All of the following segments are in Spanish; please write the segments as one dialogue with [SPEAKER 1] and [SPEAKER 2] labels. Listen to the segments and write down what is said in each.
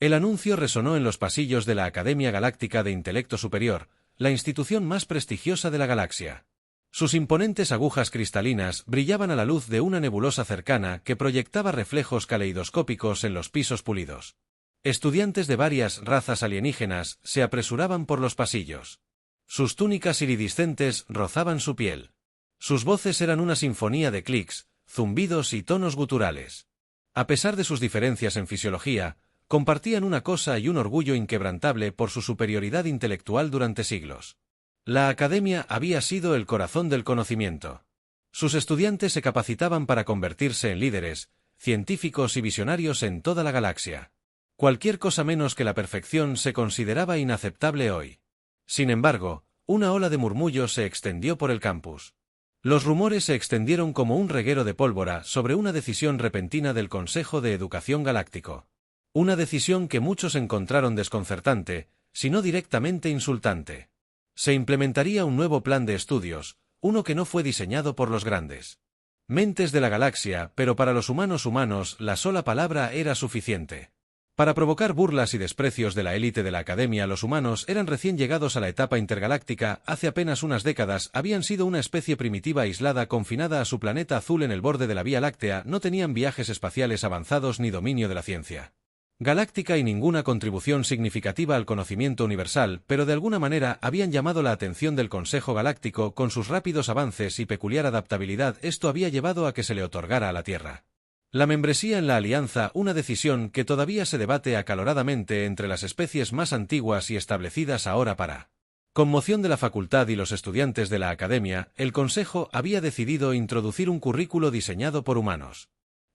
[SPEAKER 1] El anuncio resonó en los pasillos de la Academia Galáctica de Intelecto Superior, la institución más prestigiosa de la galaxia. Sus imponentes agujas cristalinas brillaban a la luz de una nebulosa cercana que proyectaba reflejos caleidoscópicos en los pisos pulidos. Estudiantes de varias razas alienígenas se apresuraban por los pasillos. Sus túnicas iridiscentes rozaban su piel. Sus voces eran una sinfonía de clics, zumbidos y tonos guturales. A pesar de sus diferencias en fisiología, compartían una cosa y un orgullo inquebrantable por su superioridad intelectual durante siglos. La academia había sido el corazón del conocimiento. Sus estudiantes se capacitaban para convertirse en líderes, científicos y visionarios en toda la galaxia. Cualquier cosa menos que la perfección se consideraba inaceptable hoy. Sin embargo, una ola de murmullos se extendió por el campus. Los rumores se extendieron como un reguero de pólvora sobre una decisión repentina del Consejo de Educación Galáctico. Una decisión que muchos encontraron desconcertante, si no directamente insultante. Se implementaría un nuevo plan de estudios, uno que no fue diseñado por los grandes mentes de la galaxia, pero para los humanos la sola palabra era suficiente. Para provocar burlas y desprecios de la élite de la academia, los humanos eran recién llegados a la etapa intergaláctica, hace apenas unas décadas habían sido una especie primitiva aislada confinada a su planeta azul en el borde de la Vía Láctea, no tenían viajes espaciales avanzados ni dominio de la ciencia galáctica y ninguna contribución significativa al conocimiento universal, pero de alguna manera habían llamado la atención del Consejo Galáctico con sus rápidos avances y peculiar adaptabilidad. Esto había llevado a que se le otorgara a la Tierra la membresía en la Alianza, una decisión que todavía se debate acaloradamente entre las especies más antiguas y establecidas ahora para conmoción de la facultad y los estudiantes de la Academia. El Consejo había decidido introducir un currículo diseñado por humanos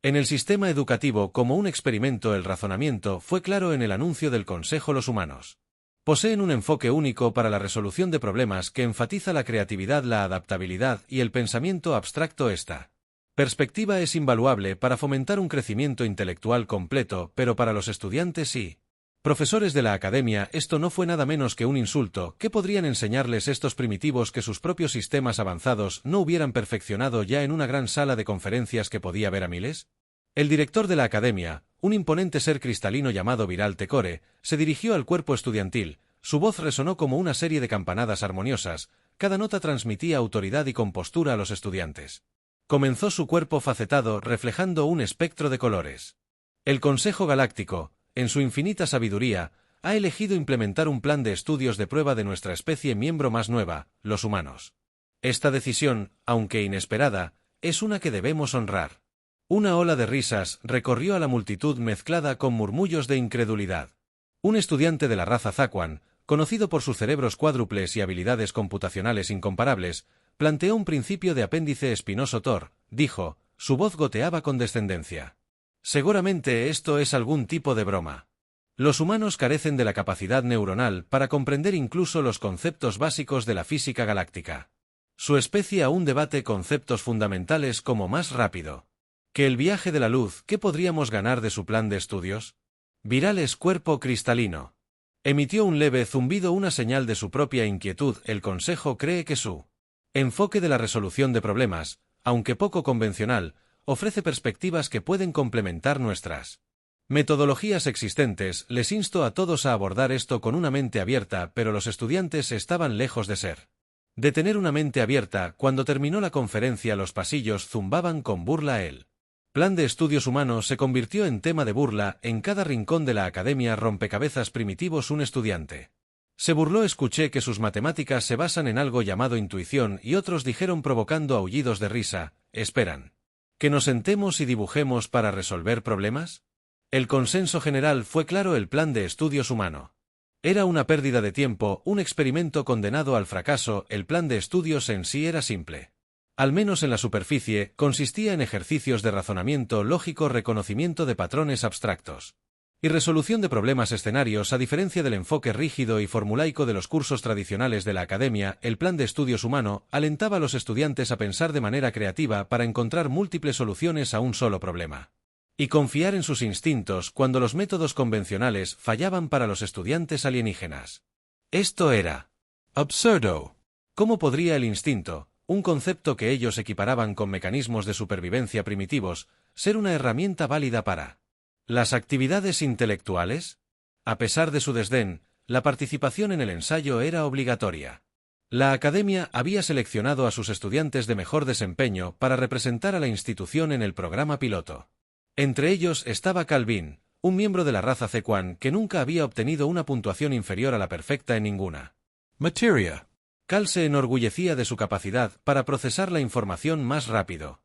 [SPEAKER 1] en el sistema educativo como un experimento. El razonamiento fue claro en el anuncio del Consejo. Los humanos poseen un enfoque único para la resolución de problemas que enfatiza la creatividad, la adaptabilidad y el pensamiento abstracto. Esta perspectiva es invaluable para fomentar un crecimiento intelectual completo, pero para los estudiantes y profesores de la academia esto no fue nada menos que un insulto. ¿Qué podrían enseñarles estos primitivos que sus propios sistemas avanzados no hubieran perfeccionado ya en una gran sala de conferencias que podía ver a miles? El director de la academia, un imponente ser cristalino llamado Viral Tecore, se dirigió al cuerpo estudiantil. Su voz resonó como una serie de campanadas armoniosas, cada nota transmitía autoridad y compostura a los estudiantes. Comenzó su cuerpo facetado reflejando un espectro de colores. El Consejo Galáctico, en su infinita sabiduría, ha elegido implementar un plan de estudios de prueba de nuestra especie miembro más nueva, los humanos. Esta decisión, aunque inesperada, es una que debemos honrar. Una ola de risas recorrió a la multitud mezclada con murmullos de incredulidad. Un estudiante de la raza Zaquan, conocido por sus cerebros cuádruples y habilidades computacionales incomparables, planteó un principio de apéndice espinoso. Thor, dijo, su voz goteaba con descendencia. Seguramente esto es algún tipo de broma. Los humanos carecen de la capacidad neuronal para comprender incluso los conceptos básicos de la física galáctica. Su especie aún debate conceptos fundamentales como más rápido que el viaje de la luz. ¿Qué podríamos ganar de su plan de estudios? Viral es cuerpo cristalino. Emitió un leve zumbido, una señal de su propia inquietud. El Consejo cree que su enfoque de la resolución de problemas, aunque poco convencional, ofrece perspectivas que pueden complementar nuestras metodologías existentes. Les insto a todos a abordar esto con una mente abierta, pero los estudiantes estaban lejos de tener una mente abierta. Cuando terminó la conferencia, los pasillos zumbaban con burla. El plan de estudios humanos se convirtió en tema de burla en cada rincón de la academia. Rompecabezas primitivos. Un estudiante se burló. Escuché que sus matemáticas se basan en algo llamado intuición, y otros dijeron provocando aullidos de risa, ¿esperan que nos sentemos y dibujemos para resolver problemas? El consenso general fue claro: el plan de estudios humano era una pérdida de tiempo, un experimento condenado al fracaso. El plan de estudios en sí era simple. Al menos en la superficie, consistía en ejercicios de razonamiento lógico, reconocimiento de patrones abstractos y resolución de problemas escenarios. A diferencia del enfoque rígido y formulaico de los cursos tradicionales de la academia, el plan de estudios humano alentaba a los estudiantes a pensar de manera creativa para encontrar múltiples soluciones a un solo problema y confiar en sus instintos cuando los métodos convencionales fallaban. Para los estudiantes alienígenas esto era absurdo. ¿Cómo podría el instinto, un concepto que ellos equiparaban con mecanismos de supervivencia primitivos, ser una herramienta válida para las actividades intelectuales? A pesar de su desdén, la participación en el ensayo era obligatoria. La academia había seleccionado a sus estudiantes de mejor desempeño para representar a la institución en el programa piloto. Entre ellos estaba Calvin, un miembro de la raza Zequan que nunca había obtenido una puntuación inferior a la perfecta en ninguna materia. Cal se enorgullecía de su capacidad para procesar la información más rápido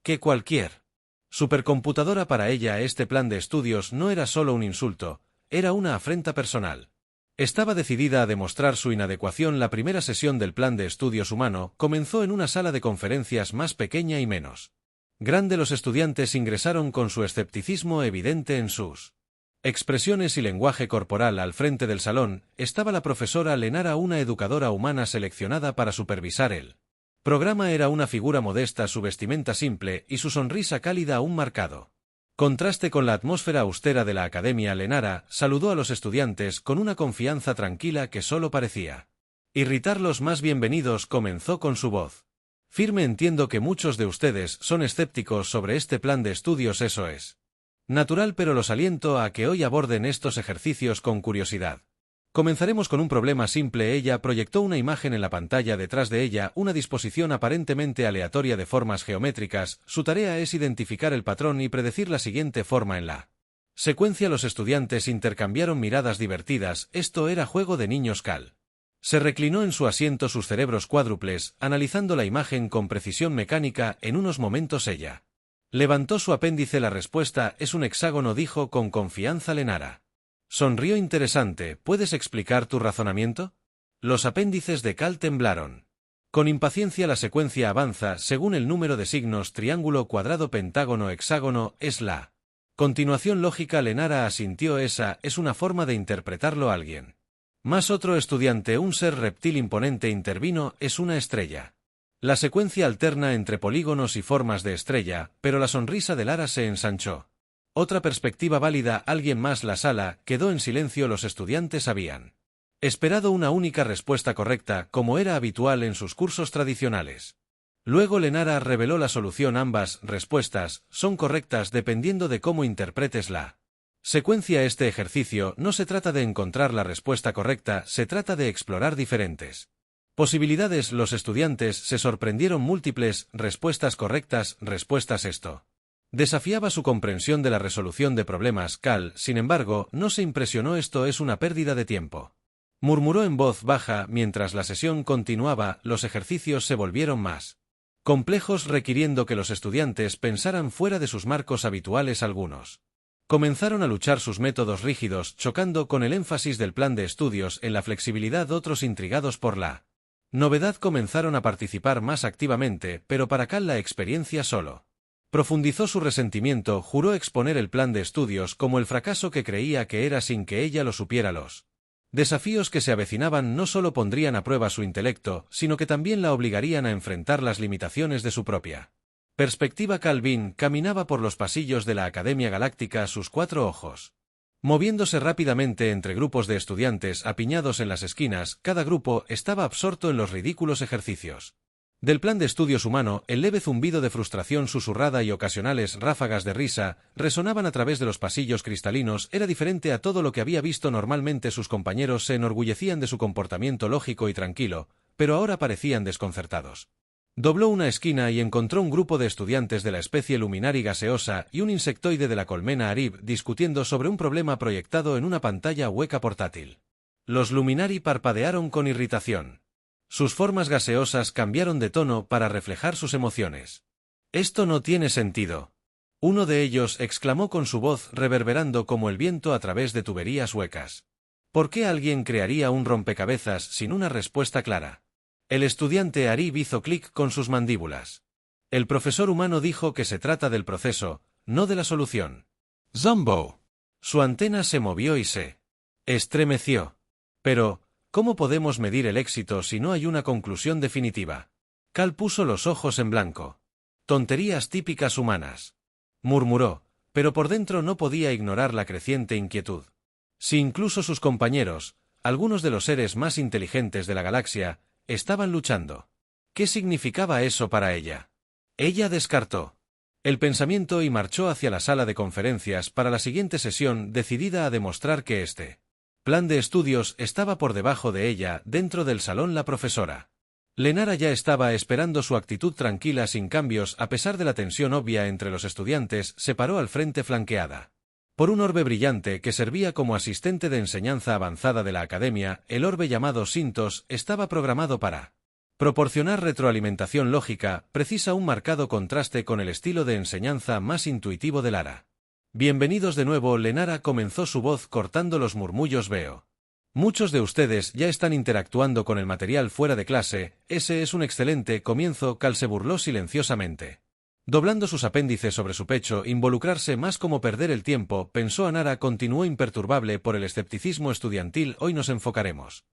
[SPEAKER 1] que cualquier supercomputadora. Para ella este plan de estudios no era solo un insulto, era una afrenta personal. Estaba decidida a demostrar su inadecuación. La primera sesión del plan de estudios humano comenzó en una sala de conferencias más pequeña y menos grande. Los estudiantes ingresaron con su escepticismo evidente en sus expresiones y lenguaje corporal. Al frente del salón estaba la profesora Lenara, una educadora humana seleccionada para supervisar el programa. Era una figura modesta, su vestimenta simple y su sonrisa cálida un marcado contraste con la atmósfera austera de la academia. Lenara saludó a los estudiantes con una confianza tranquila que solo parecía irritarlos. Más bienvenidos, comenzó con su voz firme. Entiendo que muchos de ustedes son escépticos sobre este plan de estudios. Eso es natural, pero los aliento a que hoy aborden estos ejercicios con curiosidad. Comenzaremos con un problema simple. Ella proyectó una imagen en la pantalla. Detrás de ella, una disposición aparentemente aleatoria de formas geométricas. Su tarea es identificar el patrón y predecir la siguiente forma en la secuencia. Los estudiantes intercambiaron miradas divertidas. Esto era juego de niños. Cal se reclinó en su asiento, sus cerebros cuádruples, analizando la imagen con precisión mecánica. En unos momentos ella levantó su apéndice. La respuesta es un hexágono, dijo con confianza Lenara. Sonrió. Interesante, ¿puedes explicar tu razonamiento? Los apéndices de Cal temblaron. Con impaciencia la secuencia avanza según el número de signos: triángulo, cuadrado, pentágono, hexágono. Es la continuación lógica. Lenara asintió. Esa es una forma de interpretarlo. Alguien más. Otro estudiante, un ser reptil imponente, intervino. Es una estrella. La secuencia alterna entre polígonos y formas de estrella, pero la sonrisa de Lara se ensanchó. Otra perspectiva válida. Alguien más. La sala quedó en silencio. Los estudiantes habían esperado una única respuesta correcta, como era habitual en sus cursos tradicionales. Luego Lenara reveló la solución. Ambas respuestas son correctas dependiendo de cómo interpretes la secuencia. Este ejercicio no se trata de encontrar la respuesta correcta, se trata de explorar diferentes posibilidades. Los estudiantes se sorprendieron. Múltiples respuestas correctas. Respuestas. Esto desafiaba su comprensión de la resolución de problemas. Cal, sin embargo, no se impresionó. Esto es una pérdida de tiempo, murmuró en voz baja mientras la sesión continuaba. Los ejercicios se volvieron más complejos, requiriendo que los estudiantes pensaran fuera de sus marcos habituales. Algunos comenzaron a luchar sus métodos rígidos, chocando con el énfasis del plan de estudios en la flexibilidad. Otros, intrigados por la novedad, comenzaron a participar más activamente, pero para Cal la experiencia solo profundizó su resentimiento. Juró exponer el plan de estudios como el fracaso que creía que era sin que ella lo supiera. Los desafíos que se avecinaban no solo pondrían a prueba su intelecto, sino que también la obligarían a enfrentar las limitaciones de su propia perspectiva. Calvin caminaba por los pasillos de la Academia Galáctica, sus 4 ojos moviéndose rápidamente entre grupos de estudiantes apiñados en las esquinas. Cada grupo estaba absorto en los ridículos ejercicios del plan de estudios humano. El leve zumbido de frustración susurrada y ocasionales ráfagas de risa resonaban a través de los pasillos cristalinos. Era diferente a todo lo que había visto normalmente. Sus compañeros se enorgullecían de su comportamiento lógico y tranquilo, pero ahora parecían desconcertados. Dobló una esquina y encontró un grupo de estudiantes de la especie Luminari gaseosa y un insectoide de la colmena Arib discutiendo sobre un problema proyectado en una pantalla hueca portátil. Los Luminari parpadearon con irritación. Sus formas gaseosas cambiaron de tono para reflejar sus emociones. «Esto no tiene sentido», uno de ellos exclamó con su voz reverberando como el viento a través de tuberías huecas. ¿Por qué alguien crearía un rompecabezas sin una respuesta clara? El estudiante Arib hizo clic con sus mandíbulas. El profesor humano dijo que se trata del proceso, no de la solución. «Zumbo». Su antena se movió y se estremeció. Pero, ¿cómo podemos medir el éxito si no hay una conclusión definitiva? Cal puso los ojos en blanco. «Tonterías típicas humanas», murmuró, pero por dentro no podía ignorar la creciente inquietud. Si incluso sus compañeros, algunos de los seres más inteligentes de la galaxia, estaban luchando, ¿qué significaba eso para ella? Ella descartó el pensamiento y marchó hacia la sala de conferencias para la siguiente sesión, decidida a demostrar que este plan de estudios estaba por debajo de ella, dentro del salón la profesora. Lenara ya estaba esperando su actitud tranquila sin cambios a pesar de la tensión obvia entre los estudiantes, se paró al frente flanqueada por un orbe brillante que servía como asistente de enseñanza avanzada de la academia. El orbe llamado Sintos estaba programado para proporcionar retroalimentación lógica, precisa un marcado contraste con el estilo de enseñanza más intuitivo de Lara. Bienvenidos de nuevo, Lenara comenzó su voz cortando los murmullos. Veo. Muchos de ustedes ya están interactuando con el material fuera de clase, ese es un excelente comienzo. Cal se burló silenciosamente, doblando sus apéndices sobre su pecho. Involucrarse más como perder el tiempo, pensó Anara. Continuó imperturbable por el escepticismo estudiantil. Hoy nos enfocaremos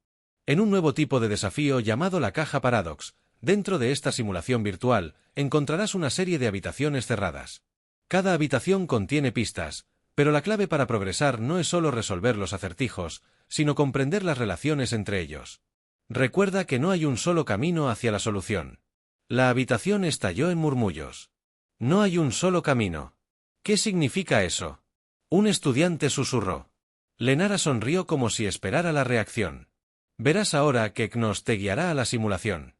[SPEAKER 1] en un nuevo tipo de desafío llamado la caja Paradox. Dentro de esta simulación virtual, encontrarás una serie de habitaciones cerradas. Cada habitación contiene pistas, pero la clave para progresar no es solo resolver los acertijos, sino comprender las relaciones entre ellos. Recuerda que no hay un solo camino hacia la solución. La habitación estalló en murmullos. No hay un solo camino. ¿Qué significa eso? Un estudiante susurró. Lenara sonrió como si esperara la reacción. Verás ahora que Knos te guiará a la simulación.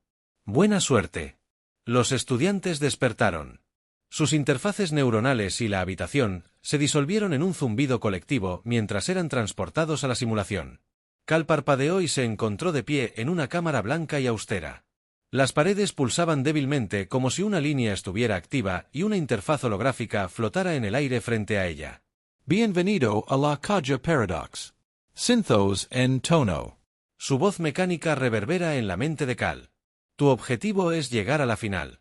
[SPEAKER 1] Buena suerte. Los estudiantes despertaron. Sus interfaces neuronales y la habitación se disolvieron en un zumbido colectivo mientras eran transportados a la simulación. Cal parpadeó y se encontró de pie en una cámara blanca y austera. Las paredes pulsaban débilmente como si una línea estuviera activa y una interfaz holográfica flotara en el aire frente a ella.
[SPEAKER 2] Bienvenido a la caja Paradox. Synthos en tono.
[SPEAKER 1] Su voz mecánica reverbera en la mente de Cal. Tu objetivo es llegar a la final.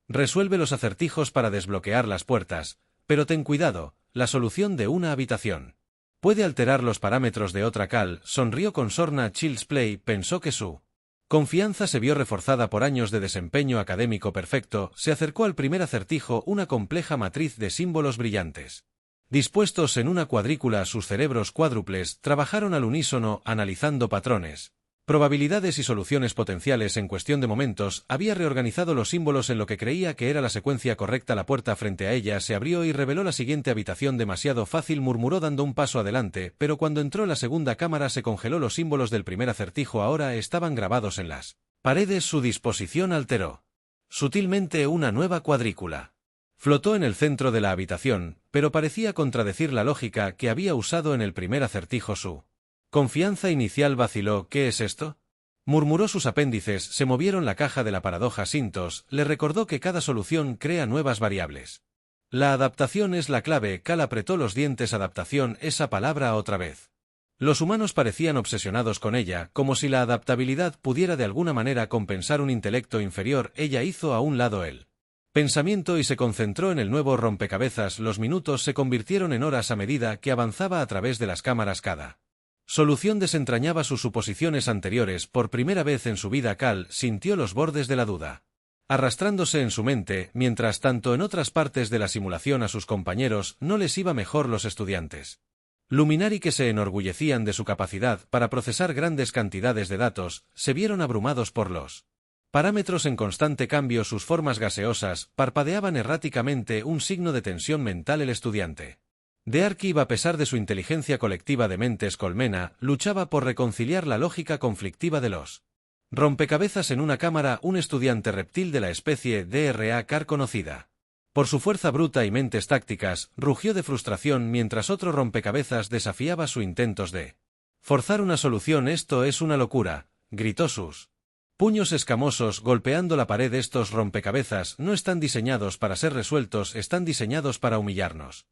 [SPEAKER 1] Resuelve los acertijos para desbloquear las puertas, pero ten cuidado, la solución de una habitación puede alterar los parámetros de otra. Cal sonrió con sorna. Child's Play pensó que su confianza se vio reforzada por años de desempeño académico perfecto. Se acercó al primer acertijo, una compleja matriz de símbolos brillantes. Dispuestos en una cuadrícula, sus cerebros cuádruples trabajaron al unísono, analizando patrones, probabilidades y soluciones potenciales. En cuestión de momentos, había reorganizado los símbolos en lo que creía que era la secuencia correcta. La puerta frente a ella se abrió y reveló la siguiente habitación. Demasiado fácil, murmuró dando un paso adelante, pero cuando entró en la segunda cámara se congeló. Los símbolos del primer acertijo ahora estaban grabados en las paredes. Su disposición alteró sutilmente. Una nueva cuadrícula flotó en el centro de la habitación, pero parecía contradecir la lógica que había usado en el primer acertijo. Su confianza inicial vaciló. ¿Qué es esto?, murmuró. Sus apéndices se movieron. La caja de la paradoja Sintos le recordó que cada solución crea nuevas variables. La adaptación es la clave. Cal apretó los dientes. Adaptación, esa palabra otra vez. Los humanos parecían obsesionados con ella, como si la adaptabilidad pudiera de alguna manera compensar un intelecto inferior. Ella hizo a un lado el pensamiento y se concentró en el nuevo rompecabezas. Los minutos se convirtieron en horas a medida que avanzaba a través de las cámaras. Cada solución desentrañaba sus suposiciones anteriores. Por primera vez en su vida Cal sintió los bordes de la duda arrastrándose en su mente. Mientras tanto, en otras partes de la simulación a sus compañeros no les iba mejor. Los estudiantes Luminari, que se enorgullecían de su capacidad para procesar grandes cantidades de datos, se vieron abrumados por los parámetros en constante cambio. Sus formas gaseosas parpadeaban erráticamente, un signo de tensión mental. El estudiante de Archive, a pesar de su inteligencia colectiva de mentes colmena, luchaba por reconciliar la lógica conflictiva de los rompecabezas en una cámara. Un estudiante reptil de la especie DRA Car, conocida por su fuerza bruta y mentes tácticas, rugió de frustración mientras otro rompecabezas desafiaba sus intentos de forzar una solución. Esto es una locura, gritó, sus puños escamosos golpeando la pared. Estos rompecabezas no están diseñados para ser resueltos, están diseñados para humillarnos.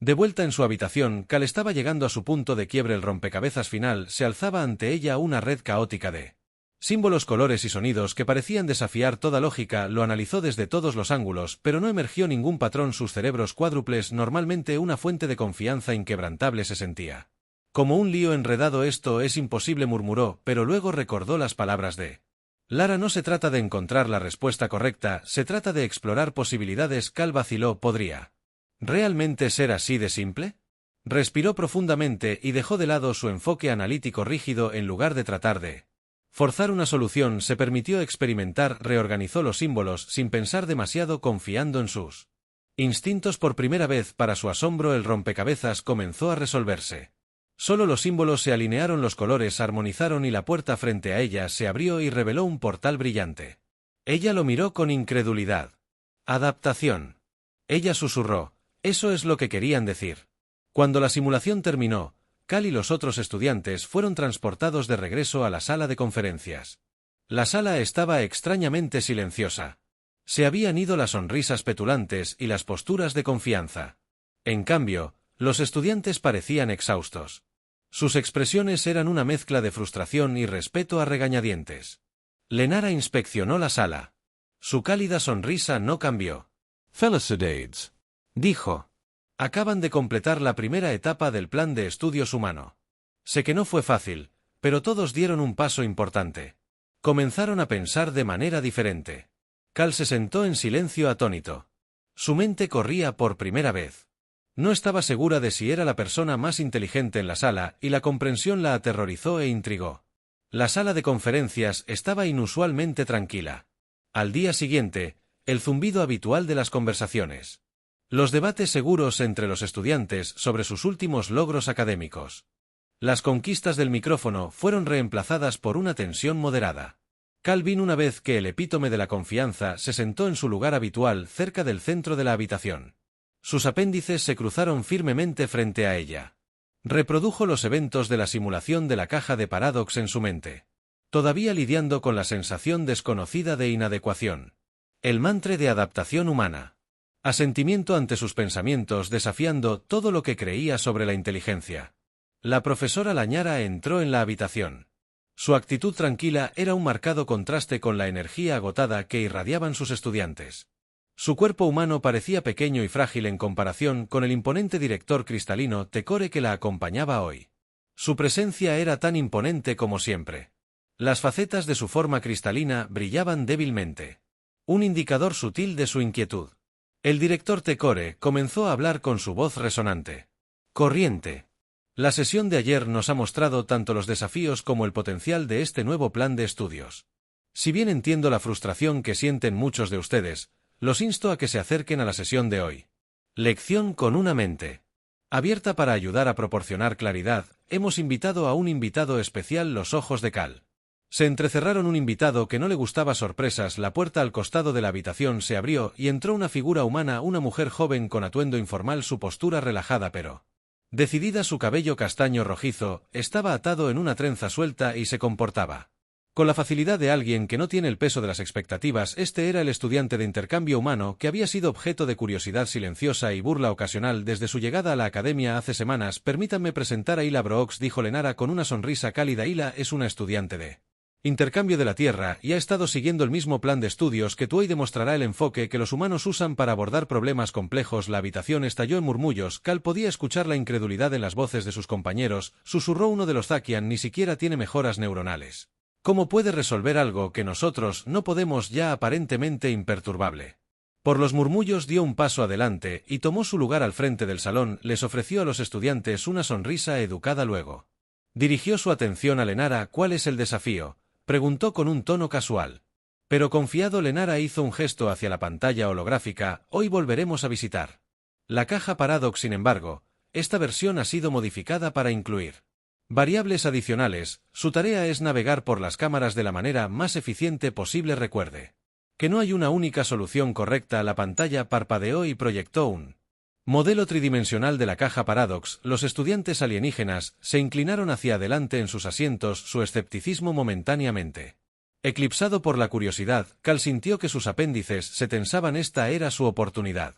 [SPEAKER 1] De vuelta en su habitación, Cal estaba llegando a su punto de quiebre. El rompecabezas final se alzaba ante ella, una red caótica de símbolos, colores y sonidos que parecían desafiar toda lógica. Lo analizó desde todos los ángulos, pero no emergió ningún patrón. Sus cerebros cuádruples, normalmente una fuente de confianza inquebrantable, se sentía como un lío enredado. Esto es imposible, murmuró, pero luego recordó las palabras de Lara. No se trata de encontrar la respuesta correcta, se trata de explorar posibilidades. Cal vaciló. ¿Podría realmente ser así de simple? Respiró profundamente y dejó de lado su enfoque analítico rígido. En lugar de tratar de forzar una solución, se permitió experimentar. Reorganizó los símbolos sin pensar demasiado, confiando en sus instintos. Por primera vez, para su asombro, el rompecabezas comenzó a resolverse. Solo los símbolos se alinearon, los colores armonizaron y la puerta frente a ella se abrió y reveló un portal brillante. Ella lo miró con incredulidad. Adaptación. Ella susurró, eso es lo que querían decir. Cuando la simulación terminó, Cal y los otros estudiantes fueron transportados de regreso a la sala de conferencias. La sala estaba extrañamente silenciosa. Se habían ido las sonrisas petulantes y las posturas de confianza. En cambio, los estudiantes parecían exhaustos. Sus expresiones eran una mezcla de frustración y respeto a regañadientes. Lenara inspeccionó la sala. Su cálida sonrisa no cambió.
[SPEAKER 2] Felicidades,
[SPEAKER 1] dijo. Acaban de completar la primera etapa del plan de estudios humano. Sé que no fue fácil, pero todos dieron un paso importante. Comenzaron a pensar de manera diferente. Cal se sentó en silencio atónito. Su mente corría por primera vez. No estaba segura de si era la persona más inteligente en la sala y la comprensión la aterrorizó e intrigó. La sala de conferencias estaba inusualmente tranquila. Al día siguiente, el zumbido habitual de las conversaciones. Los debates seguros entre los estudiantes sobre sus últimos logros académicos. Las conquistas del micrófono fueron reemplazadas por una tensión moderada. Calvin, una vez que el epítome de la confianza, se sentó en su lugar habitual cerca del centro de la habitación. Sus apéndices se cruzaron firmemente frente a ella. Reprodujo los eventos de la simulación de la caja de Paradox en su mente. Todavía lidiando con la sensación desconocida de inadecuación. El mantra de adaptación humana. Asentimiento ante sus pensamientos, desafiando todo lo que creía sobre la inteligencia. La profesora Lañara entró en la habitación. Su actitud tranquila era un marcado contraste con la energía agotada que irradiaban sus estudiantes. Su cuerpo humano parecía pequeño y frágil en comparación con el imponente director cristalino Tecore que la acompañaba hoy. Su presencia era tan imponente como siempre. Las facetas de su forma cristalina brillaban débilmente. Un indicador sutil de su inquietud. El director Tecore comenzó a hablar con su voz resonante. Corriente. La sesión de ayer nos ha mostrado tanto los desafíos como el potencial de este nuevo plan de estudios. Si bien entiendo la frustración que sienten muchos de ustedes, los insto a que se acerquen a la sesión de hoy. Lección con una mente abierta para ayudar a proporcionar claridad. Hemos invitado a un invitado especial, los ojos de Cal. Se entrecerraron. Un invitado que no le gustaba sorpresas. La puerta al costado de la habitación se abrió y entró una figura humana, una mujer joven con atuendo informal, su postura relajada pero decidida, su cabello castaño rojizo estaba atado en una trenza suelta y se comportaba con la facilidad de alguien que no tiene el peso de las expectativas. Este era el estudiante de intercambio humano que había sido objeto de curiosidad silenciosa y burla ocasional desde su llegada a la academia hace semanas. Permítanme presentar a Hila Brooks, dijo Lenara con una sonrisa cálida. Hila es una estudiante de intercambio de la Tierra y ha estado siguiendo el mismo plan de estudios que tú. Hoy demostrará el enfoque que los humanos usan para abordar problemas complejos. La habitación estalló en murmullos. Cal podía escuchar la incredulidad en las voces de sus compañeros. Susurró uno de los Zakian, ni siquiera tiene mejoras neuronales. ¿Cómo puede resolver algo que nosotros no podemos? Ya aparentemente imperturbable. Por los murmullos dio un paso adelante y tomó su lugar al frente del salón. Les ofreció a los estudiantes una sonrisa educada. Luego dirigió su atención a Lenara. ¿Cuál es el desafío?, preguntó con un tono casual. Pero confiado. Lenara hizo un gesto hacia la pantalla holográfica. Hoy volveremos a visitar la caja Paradox. Sin embargo, esta versión ha sido modificada para incluir variables adicionales. Su tarea es navegar por las cámaras de la manera más eficiente posible. Recuerde que no hay una única solución correcta. La pantalla parpadeó y proyectó un modelo tridimensional de la caja Paradox. Los estudiantes alienígenas se inclinaron hacia adelante en sus asientos, su escepticismo momentáneamente eclipsado por la curiosidad. Cal sintió que sus apéndices se tensaban. Esta era su oportunidad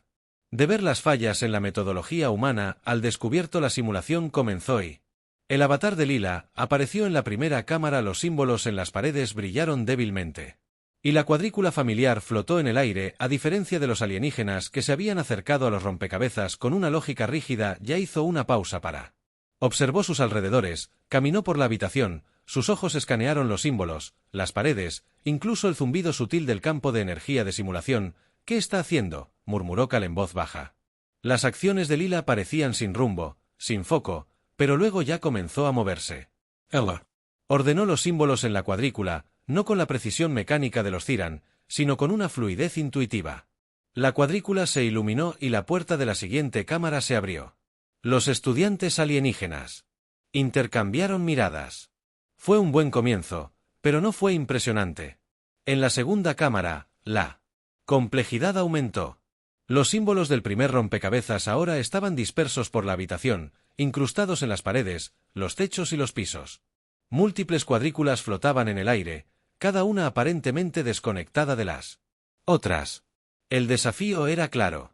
[SPEAKER 1] de ver las fallas en la metodología humana. Al descubierto, la simulación comenzó y el avatar de Lila apareció en la primera cámara. Los símbolos en las paredes brillaron débilmente y la cuadrícula familiar flotó en el aire. A diferencia de los alienígenas que se habían acercado a los rompecabezas con una lógica rígida, ya hizo una pausa para observó sus alrededores, caminó por la habitación, sus ojos escanearon los símbolos, las paredes, incluso el zumbido sutil del campo de energía de simulación. ¿Qué está haciendo?, murmuró Cal en voz baja. Las acciones de Lila parecían sin rumbo, sin foco, pero luego ya comenzó a moverse.
[SPEAKER 2] Ella
[SPEAKER 1] ordenó los símbolos en la cuadrícula, no con la precisión mecánica de los Ziran, sino con una fluidez intuitiva. La cuadrícula se iluminó y la puerta de la siguiente cámara se abrió. Los estudiantes alienígenas Intercambiaron miradas. Fue un buen comienzo, pero no fue impresionante. En la segunda cámara, la complejidad aumentó. Los símbolos del primer rompecabezas ahora estaban dispersos por la habitación, incrustados en las paredes, los techos y los pisos. Múltiples cuadrículas flotaban en el aire, cada una aparentemente desconectada de las otras. El desafío era claro.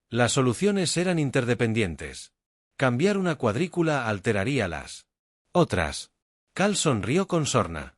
[SPEAKER 1] Las soluciones eran interdependientes. Cambiar una cuadrícula alteraría las otras. Cal sonrió con sorna.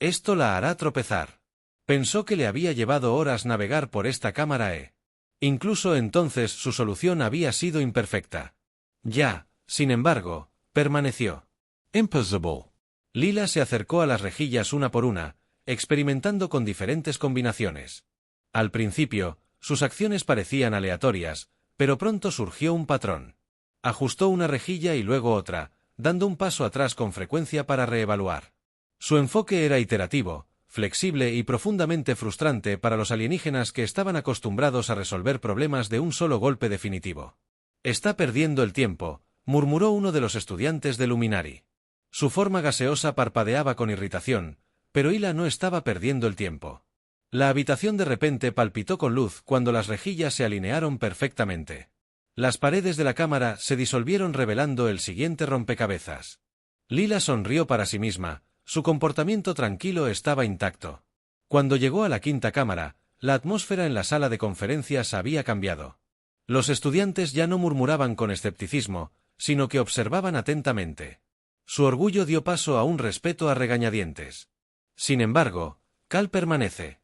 [SPEAKER 1] Esto la hará tropezar. Pensó que le había llevado horas navegar por esta cámara E. Incluso entonces su solución había sido imperfecta. Ya, sin embargo, permaneció.
[SPEAKER 2] Impossible.
[SPEAKER 1] Lila se acercó a las rejillas una por una, experimentando con diferentes combinaciones. Al principio, sus acciones parecían aleatorias, pero pronto surgió un patrón. Ajustó una rejilla y luego otra, dando un paso atrás con frecuencia para reevaluar. Su enfoque era iterativo, flexible y profundamente frustrante para los alienígenas que estaban acostumbrados a resolver problemas de un solo golpe definitivo. «Está perdiendo el tiempo», murmuró uno de los estudiantes de Luminari. Su forma gaseosa parpadeaba con irritación, pero Hila no estaba perdiendo el tiempo. La habitación de repente palpitó con luz cuando las rejillas se alinearon perfectamente. Las paredes de la cámara se disolvieron revelando el siguiente rompecabezas. Lila sonrió para sí misma, su comportamiento tranquilo estaba intacto. Cuando llegó a la quinta cámara, la atmósfera en la sala de conferencias había cambiado. Los estudiantes ya no murmuraban con escepticismo, sino que observaban atentamente. Su orgullo dio paso a un respeto a regañadientes. Sin embargo, Cal permanece.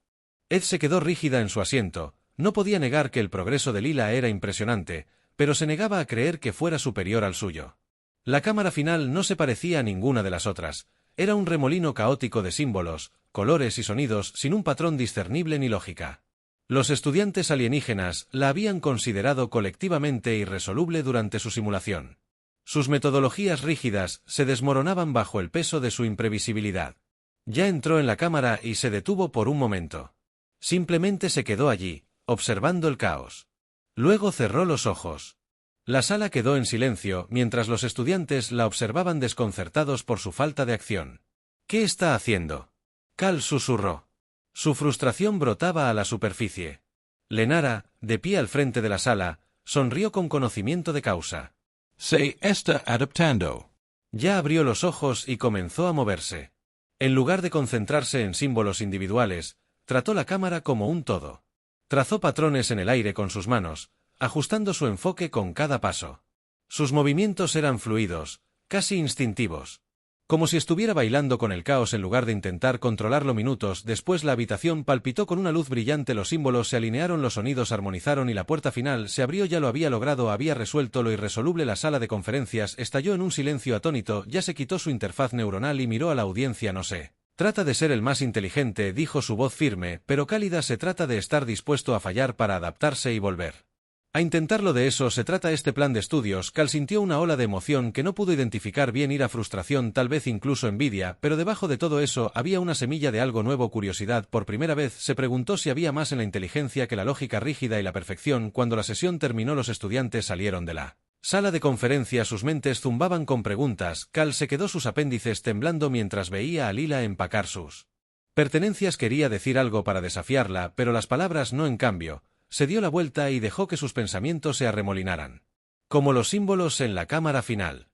[SPEAKER 1] Ed se quedó rígida en su asiento, no podía negar que el progreso de Lila era impresionante, pero se negaba a creer que fuera superior al suyo. La cámara final no se parecía a ninguna de las otras, era un remolino caótico de símbolos, colores y sonidos sin un patrón discernible ni lógica. Los estudiantes alienígenas la habían considerado colectivamente irresoluble durante su simulación. Sus metodologías rígidas se desmoronaban bajo el peso de su imprevisibilidad. Ya entró en la cámara y se detuvo por un momento. Simplemente se quedó allí, observando el caos. Luego cerró los ojos. La sala quedó en silencio mientras los estudiantes la observaban desconcertados por su falta de acción. «¿Qué está haciendo?», Cal susurró. Su frustración brotaba a la superficie. Lenara, de pie al frente de la sala, sonrió con conocimiento de causa.
[SPEAKER 2] Se está adaptando.
[SPEAKER 1] Ya abrió los ojos y comenzó a moverse. En lugar de concentrarse en símbolos individuales, trató la cámara como un todo. Trazó patrones en el aire con sus manos, ajustando su enfoque con cada paso. Sus movimientos eran fluidos, casi instintivos. Como si estuviera bailando con el caos en lugar de intentar controlarlo. Minutos después la habitación palpitó con una luz brillante, los símbolos se alinearon, los sonidos armonizaron y la puerta final se abrió. Ya lo había logrado, había resuelto lo irresoluble. La sala de conferencias estalló en un silencio atónito, ya se quitó su interfaz neuronal y miró a la audiencia. «No sé. Trata de ser el más inteligente», dijo su voz firme, pero cálida. «Se trata de estar dispuesto a fallar para adaptarse y volver a intentarlo. De eso se trata este plan de estudios». Cal sintió una ola de emoción que no pudo identificar bien, ira, frustración, tal vez incluso envidia, pero debajo de todo eso había una semilla de algo nuevo, curiosidad. Por primera vez se preguntó si había más en la inteligencia que la lógica rígida y la perfección. Cuando la sesión terminó, los estudiantes salieron de la sala de conferencias, sus mentes zumbaban con preguntas. Cal se quedó sus apéndices temblando mientras veía a Lila empacar sus pertenencias. Quería decir algo para desafiarla, pero las palabras no. En cambio, se dio la vuelta y dejó que sus pensamientos se arremolinaran. Como los símbolos en la cámara final.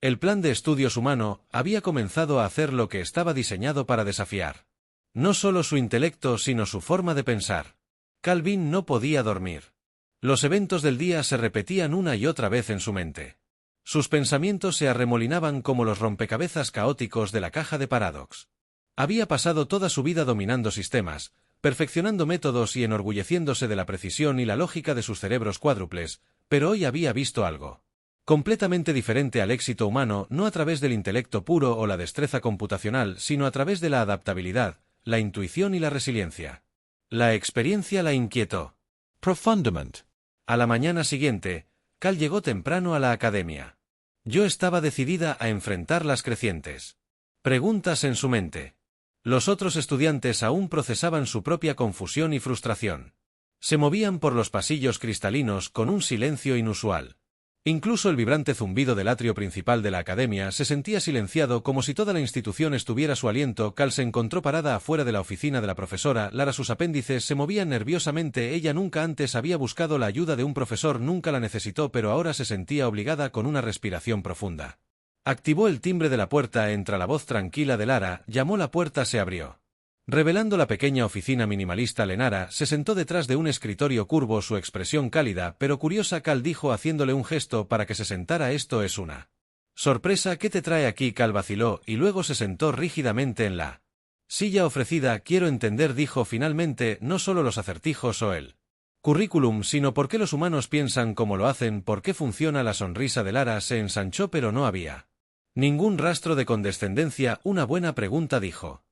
[SPEAKER 1] El plan de estudios humano había comenzado a hacer lo que estaba diseñado para desafiar. No solo su intelecto, sino su forma de pensar. Calvin no podía dormir. Los eventos del día se repetían una y otra vez en su mente. Sus pensamientos se arremolinaban como los rompecabezas caóticos de la caja de Paradox. Había pasado toda su vida dominando sistemas, perfeccionando métodos y enorgulleciéndose de la precisión y la lógica de sus cerebros cuádruples, pero hoy había visto algo completamente diferente al éxito humano, no a través del intelecto puro o la destreza computacional, sino a través de la adaptabilidad, la intuición y la resiliencia. La experiencia la inquietó
[SPEAKER 2] profundamente.
[SPEAKER 1] A la mañana siguiente, Cal llegó temprano a la academia. Yo estaba decidida a enfrentar las crecientes preguntas en su mente. Los otros estudiantes aún procesaban su propia confusión y frustración. Se movían por los pasillos cristalinos con un silencio inusual. Incluso el vibrante zumbido del atrio principal de la academia se sentía silenciado como si toda la institución estuviera a su aliento. Cal se encontró parada afuera de la oficina de la profesora Lara. Sus apéndices se movían nerviosamente. Ella nunca antes había buscado la ayuda de un profesor, nunca la necesitó, pero ahora se sentía obligada con una respiración profunda. Activó el timbre de la puerta. Entra la voz tranquila de Lara, llamó, la puerta se abrió. Revelando la pequeña oficina minimalista, Lenara se sentó detrás de un escritorio curvo, su expresión cálida pero curiosa. Cal dijo haciéndole un gesto para que se sentara. Esto es una sorpresa. ¿Qué te trae aquí? Cal vaciló y luego se sentó rígidamente en la silla ofrecida. Quiero entender, dijo finalmente, no solo los acertijos o el currículum, sino por qué los humanos piensan como lo hacen, por qué funciona. La sonrisa de Lara se ensanchó, pero no había ningún rastro de condescendencia. Una buena pregunta, dijo.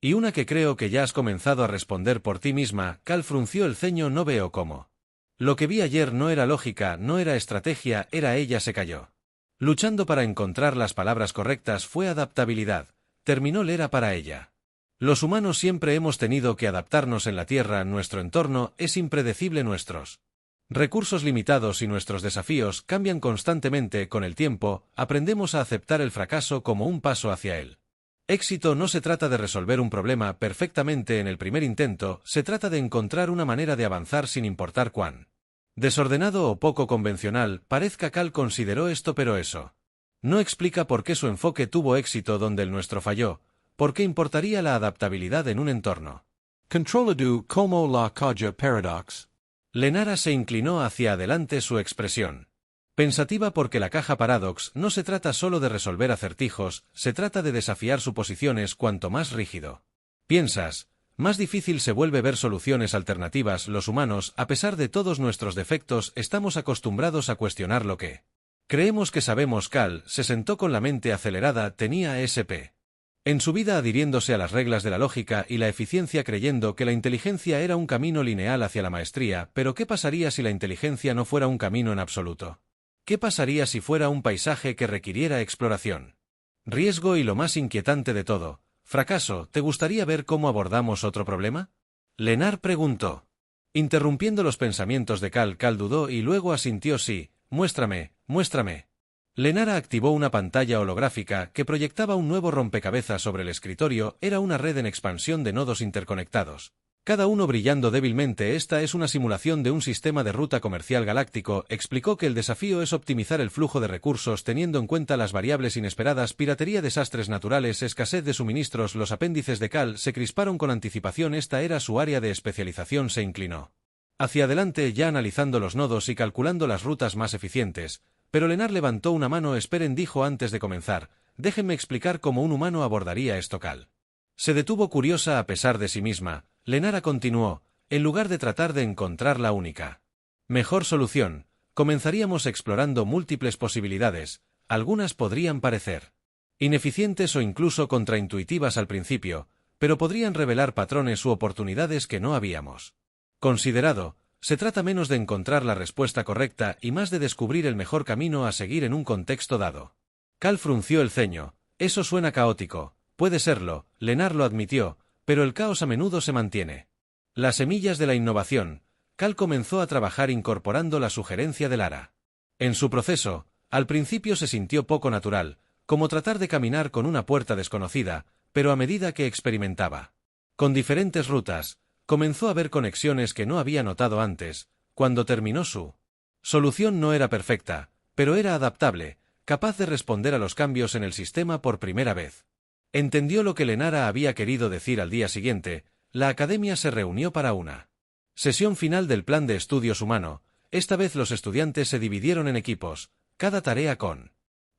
[SPEAKER 1] Y una que creo que ya has comenzado a responder por ti misma. Cal frunció el ceño. No veo cómo. Lo que vi ayer no era lógica, no era estrategia, era ella. Se calló, luchando para encontrar las palabras correctas. Fue adaptabilidad, terminó Lara para ella. Los humanos siempre hemos tenido que adaptarnos en la Tierra. Nuestro entorno es impredecible, nuestros recursos limitados y nuestros desafíos cambian constantemente. Con el tiempo, aprendemos a aceptar el fracaso como un paso hacia él. Éxito no se trata de resolver un problema perfectamente en el primer intento, se trata de encontrar una manera de avanzar sin importar cuán desordenado o poco convencional parezca. Cal consideró esto, pero eso no explica por qué su enfoque tuvo éxito donde el nuestro falló. ¿Por qué importaría la adaptabilidad en un entorno?
[SPEAKER 2] Controlado como la caja paradox.
[SPEAKER 1] Lenara se inclinó hacia adelante, su expresión pensativa, porque la caja paradox no se trata solo de resolver acertijos, se trata de desafiar suposiciones. Cuanto más rígido piensas, más difícil se vuelve ver soluciones alternativas. Los humanos, a pesar de todos nuestros defectos, estamos acostumbrados a cuestionar lo que creemos que sabemos. Cal se sentó con la mente acelerada. Tenía SP en su vida adhiriéndose a las reglas de la lógica y la eficiencia, creyendo que la inteligencia era un camino lineal hacia la maestría. Pero ¿qué pasaría si la inteligencia no fuera un camino en absoluto? ¿Qué pasaría si fuera un paisaje que requiriera exploración, riesgo y, lo más inquietante de todo, fracaso? ¿Te gustaría ver cómo abordamos otro problema? Lenar preguntó, interrumpiendo los pensamientos de Cal. Cal dudó y luego asintió. Sí, muéstrame, muéstrame. Lenara activó una pantalla holográfica que proyectaba un nuevo rompecabezas sobre el escritorio. Era una red en expansión de nodos interconectados, cada uno brillando débilmente. Esta es una simulación de un sistema de ruta comercial galáctico. Explicó que el desafío es optimizar el flujo de recursos teniendo en cuenta las variables inesperadas: piratería, desastres naturales, escasez de suministros. Los apéndices de Cal se crisparon con anticipación. Esta era su área de especialización. Se inclinó hacia adelante, ya analizando los nodos y calculando las rutas más eficientes. Pero Lenar levantó una mano. Esperen, dijo antes de comenzar, déjenme explicar cómo un humano abordaría esto. Cal se detuvo, curiosa a pesar de sí misma. Lenara continuó, en lugar de tratar de encontrar la única mejor solución, comenzaríamos explorando múltiples posibilidades. Algunas podrían parecer ineficientes o incluso contraintuitivas al principio, pero podrían revelar patrones u oportunidades que no habíamos considerado. Se trata menos de encontrar la respuesta correcta y más de descubrir el mejor camino a seguir en un contexto dado. Cal frunció el ceño. Eso suena caótico. Puede serlo, Lenar lo admitió, pero el caos a menudo se mantiene las semillas de la innovación. Cal comenzó a trabajar incorporando la sugerencia de Lara en su proceso. Al principio se sintió poco natural, como tratar de caminar con una puerta desconocida, pero a medida que experimentaba con diferentes rutas, comenzó a ver conexiones que no había notado antes. Cuando terminó, su solución no era perfecta, pero era adaptable, capaz de responder a los cambios en el sistema por primera vez. Entendió lo que Lenara había querido decir. Al día siguiente, la academia se reunió para una sesión final del plan de estudios humano. Esta vez los estudiantes se dividieron en equipos, cada tarea con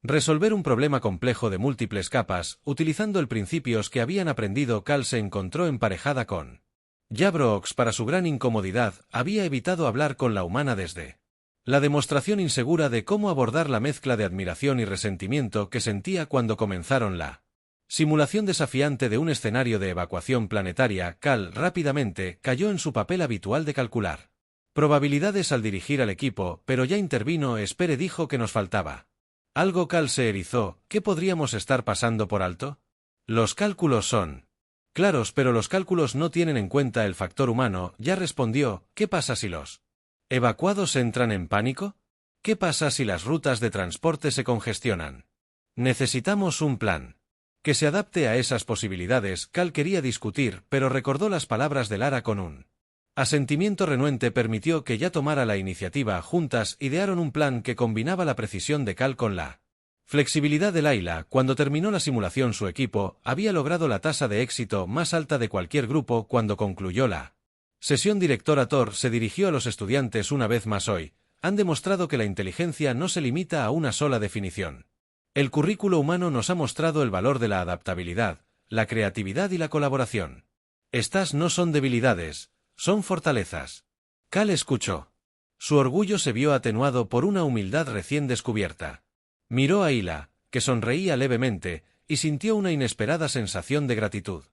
[SPEAKER 1] resolver un problema complejo de múltiples capas, utilizando el principios que habían aprendido. Cal se encontró emparejada con Jabrox. Para su gran incomodidad, había evitado hablar con la humana desde la demostración insegura de cómo abordar la mezcla de admiración y resentimiento que sentía cuando comenzaron la simulación desafiante de un escenario de evacuación planetaria. Cal rápidamente cayó en su papel habitual de calcular probabilidades al dirigir al equipo, pero ya intervino. Espere, dijo que nos faltaba algo. Cal se erizó. ¿Qué podríamos estar pasando por alto? Los cálculos son claros, pero los cálculos no tienen en cuenta el factor humano. Ya respondió. ¿Qué pasa si los evacuados entran en pánico? ¿Qué pasa si las rutas de transporte se congestionan? Necesitamos un plan que se adapte a esas posibilidades. Cal quería discutir, pero recordó las palabras de Lara con un asentimiento renuente. Permitió que ya tomara la iniciativa. Juntas idearon un plan que combinaba la precisión de Cal con la flexibilidad de Layla. Cuando terminó la simulación, su equipo había logrado la tasa de éxito más alta de cualquier grupo. Cuando concluyó la sesión, directora Thor se dirigió a los estudiantes una vez más. Hoy han demostrado que la inteligencia no se limita a una sola definición. El currículo humano nos ha mostrado el valor de la adaptabilidad, la creatividad y la colaboración. Estas no son debilidades, son fortalezas. Cal escuchó. Su orgullo se vio atenuado por una humildad recién descubierta. Miró a Hila, que sonreía levemente, y sintió una inesperada sensación de gratitud.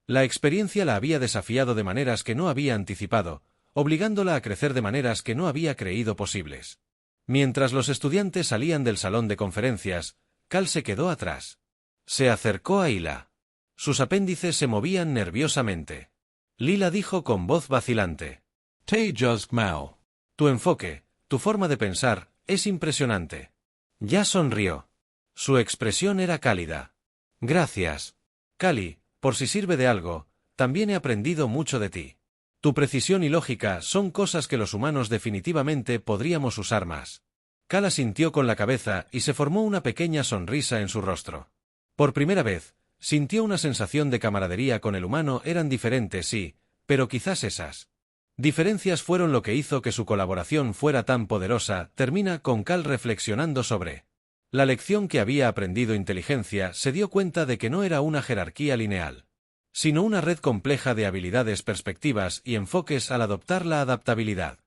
[SPEAKER 1] La experiencia la había desafiado de maneras que no había anticipado, obligándola a crecer de maneras que no había creído posibles. Mientras los estudiantes salían del salón de conferencias, Cal se quedó atrás. Se acercó a Hila. Sus apéndices se movían nerviosamente. Lila dijo con voz vacilante.
[SPEAKER 2] Te Jusk Mao.
[SPEAKER 1] Tu enfoque, tu forma de pensar, es impresionante. Ya sonrió. Su expresión era cálida. Gracias. Cali, por si sirve de algo, también he aprendido mucho de ti. Tu precisión y lógica son cosas que los humanos definitivamente podríamos usar más. Cal asintió con la cabeza y se formó una pequeña sonrisa en su rostro. Por primera vez, sintió una sensación de camaradería con el humano. Eran diferentes, sí, pero quizás esas diferencias fueron lo que hizo que su colaboración fuera tan poderosa. Termina con Cal reflexionando sobre la lección que había aprendido. Inteligencia. Se dio cuenta de que no era una jerarquía lineal, sino una red compleja de habilidades, perspectivas y enfoques. Al adoptar la adaptabilidad,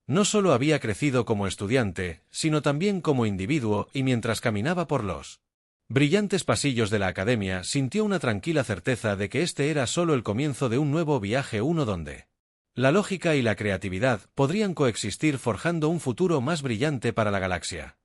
[SPEAKER 1] no solo había crecido como estudiante, sino también como individuo, y mientras caminaba por los brillantes pasillos de la academia, sintió una tranquila certeza de que este era solo el comienzo de un nuevo viaje, uno donde la lógica y la creatividad podrían coexistir, forjando un futuro más brillante para la galaxia.